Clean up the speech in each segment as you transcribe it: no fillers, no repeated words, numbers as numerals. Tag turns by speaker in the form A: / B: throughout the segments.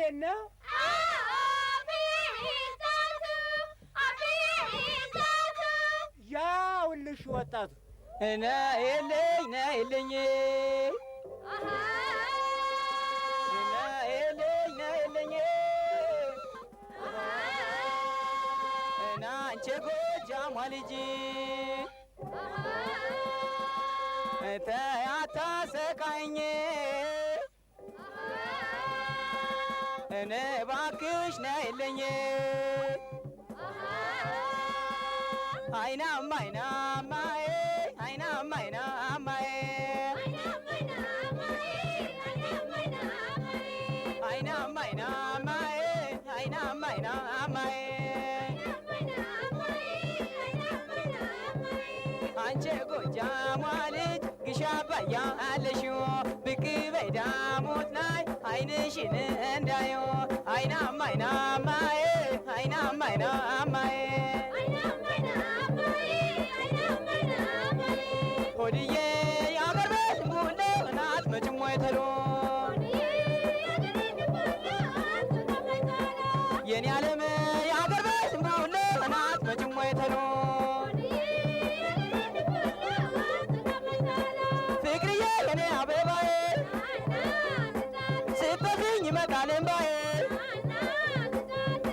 A: እንዴት ነው? ያውልሽ ወጣቱ
B: እና የለኝ ና የለኝ እና አንቺ ጎጃሟ ልጅ ተይ አታሰቃይኝ እኔ እባክሽ ና የለኝ አይናማ አይናማዬ አይናማ አይናማዬ አይናማ አይናማዬ አይናማ አይናማዬ አንቺ ጎጃሟ ልጅ ግሻ አባያ አለሽው ብቅ በይ ዳሞት ላይ አይንሽን እንዳየው አይናማ አይናማዬ አይናማ አይናማዬ ሆድዬ የአገር ቤት ቡና እናት መጭሞ የተሎ የኔ ዓለም የአገር ቤት ቡና እናት መጭሞ የተሎ ፍቅርዬ የኔ አበባዬ ስትበፊኝ ይመጣል እምባዬ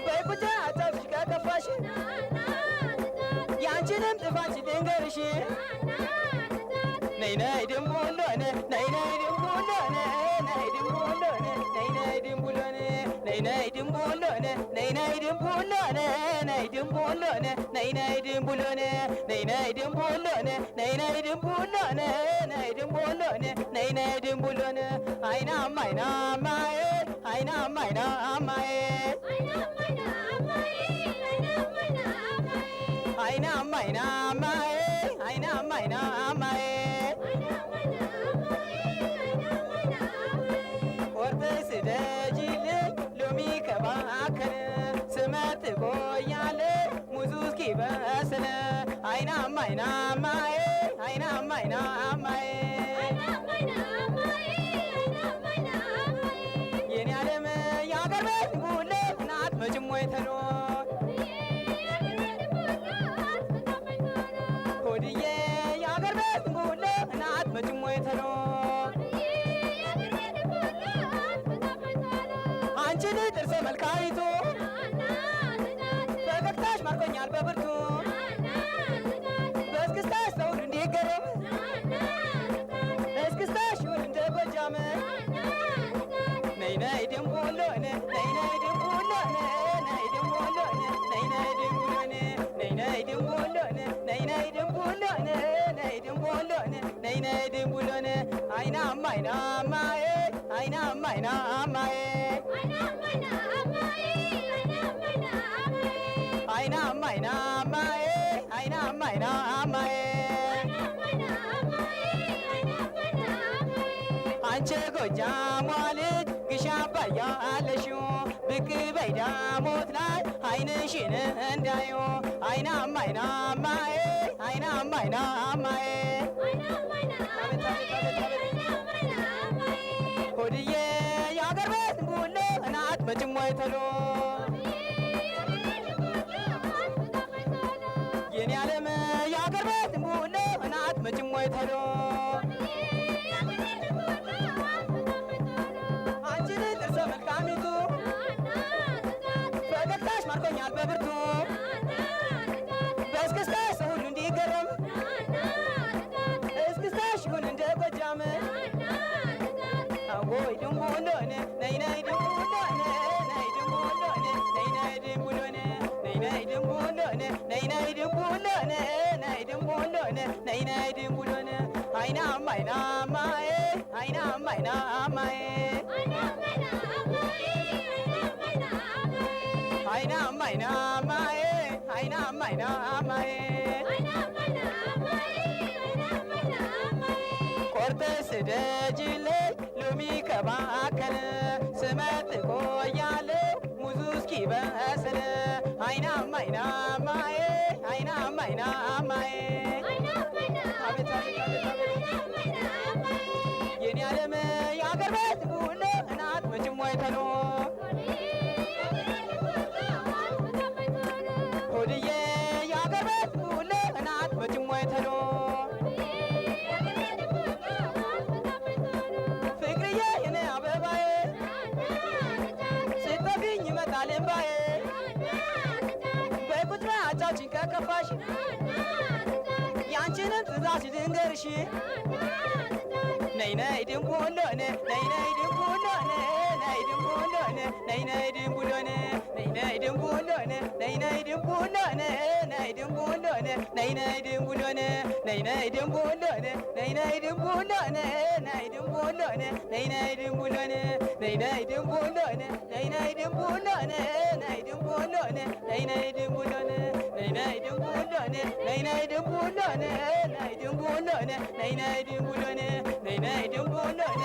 B: በቁጫ አጠፍሽ ከከፋሽ ያንቺንም ጥፋት ልንገርሽ ነይ ነይ ድንቡሎኔ ነይ ነይ ድንቡሎኔ ነይ ድንቡሎኔ ነይ ነይ ድንቡሎኔ ነይ ነይ ድንቡሎኔ ነይ ነይ ድንቡሎኔ ነይ ድንቡሎኔ ነይ ነይ ድንቡሎኔ ነይ ነይ ድንቡሎኔ ነይ ነይ ድንቡሎኔ ነይ ድንቡሎኔ ነይ ነይ ድንቡሎኔ አይናማ አይናማዬ አይናማ አይናማዬ አይናማ አይናማዬ አይናማ አይናማዬ ቆርጠሽ ስደጂልኝ ሎሚ ከባከነ ስመጥ ቆያለ ሙዙ እስኪበስል አይናማ አይናማዬ አይናማ አይናማዬ የኔ ዓለም የአገር ቤት ቡሌ እናት መጭሞ የተሎ ሆድዬ የአገር ቤት ቡሌ እናት መጭሞ የተሎ አንቺን ጥርሴ መልካይቱ ፈገግታሽ ማርኮኛል በብርቱ በእስክስታሽ ሰው ሁሉ እንዲገረም እስክስታሽ ይሁን እንደ ጎጃም ነይ ነይ ድንቡሎኔ ነይ ነይ ድንቡሎኔ ነይ ድንቡሎኔ ነይ ነይ ድንቡሎኔ ነይ ነይ ድንቡሎኔ ነይ ነይ ድንቡሎኔ ነይ ድንቡሎኔ ነይ ነይ ድንቡሎኔ አይናማ አይናማዬ አይናማ አይናማዬ አይናማ አይናማዬ አይናማ አይናማዬ አንቺ ጎጃሟ ልጅ ግሻ አባያ አለሽው ብቅ በይ ዳሞት ላይ አይንሽን እንዳዩ አይናማ አይናማዬ አይናማ አይናማዬ ሆድዬ የአገር ቤት ቡሌ እናት መጭሞ የተሎ የኔ ዓለም የአገር ቤት ቡሌ እናት መጭሞ የተሎ አንቺን ጥርሰ መልካሚቱ ፈገግታሽ ማርኮኛል በብርቱ በእስክስታሽ ሰው ሁሉ እንዲገረም እስክስታሽ ይሁን እንደ ጎጃም አወይ ድንቡሎኔ ነይ ነይ ድንቡሎኔ ነይ ድንቡሎኔ ነይ ነይ ድንቡሎኔ ነይ ነይ ድንቡሎኔ ነይ ነይ ድንቡሎኔ ነይ ድንቡሎኔ ነይ ነይ ድንቡሎኔ አይናማ አይናማዬ አይናማ አይናማዬ አይናማ አይናማዬ አይናማ አይናማዬ ቆርጠሽ ስደጂልኝ ሎሚ ከባከነ ስመጥ ቆያለሁ ሙዙ እስኪበስል አይናማ አይናማዬ አይናማ አይናማዬ የኔ ዓለም የአገር ቤት ቡሌ እናት መጭሞ የተሎ ሳሌም ባዬ በቁጥራ አጫውችኝ ከከፋሽ ያንቺንም ትእዛዝ ልንገርሽ ነይ ነይ ድንቡሎኔ ነይ ነይ ድንቡሎኔ ነይ ድንቡሎኔ ነይ ነይ ድንቡሎኔ ነይ ነይ ድንቡሎኔ ነይ ነይ ድንቡሎኔ ነይ ድንቡሎኔ ነይ ነይ ድንቡሎኔ ነይ ነይ ድንቡሎኔ ነይ ነይ ድንቡሎኔ ነይ ድንቡሎኔ ነይ ነይ ድንቡሎኔ ነይ ነይ ድንቡሎኔ ነይ ነይ ድንቡሎኔ ነይ ድንቡሎኔ ነይ ነይ ድንቡሎኔ ነይ ነይ ድንቡሎኔ ነይ ነይ ድንቡሎኔ ነይ ድንቡሎኔ ነይ ነይ ድንቡሎኔ ነይ ነይ ድንቡሎኔ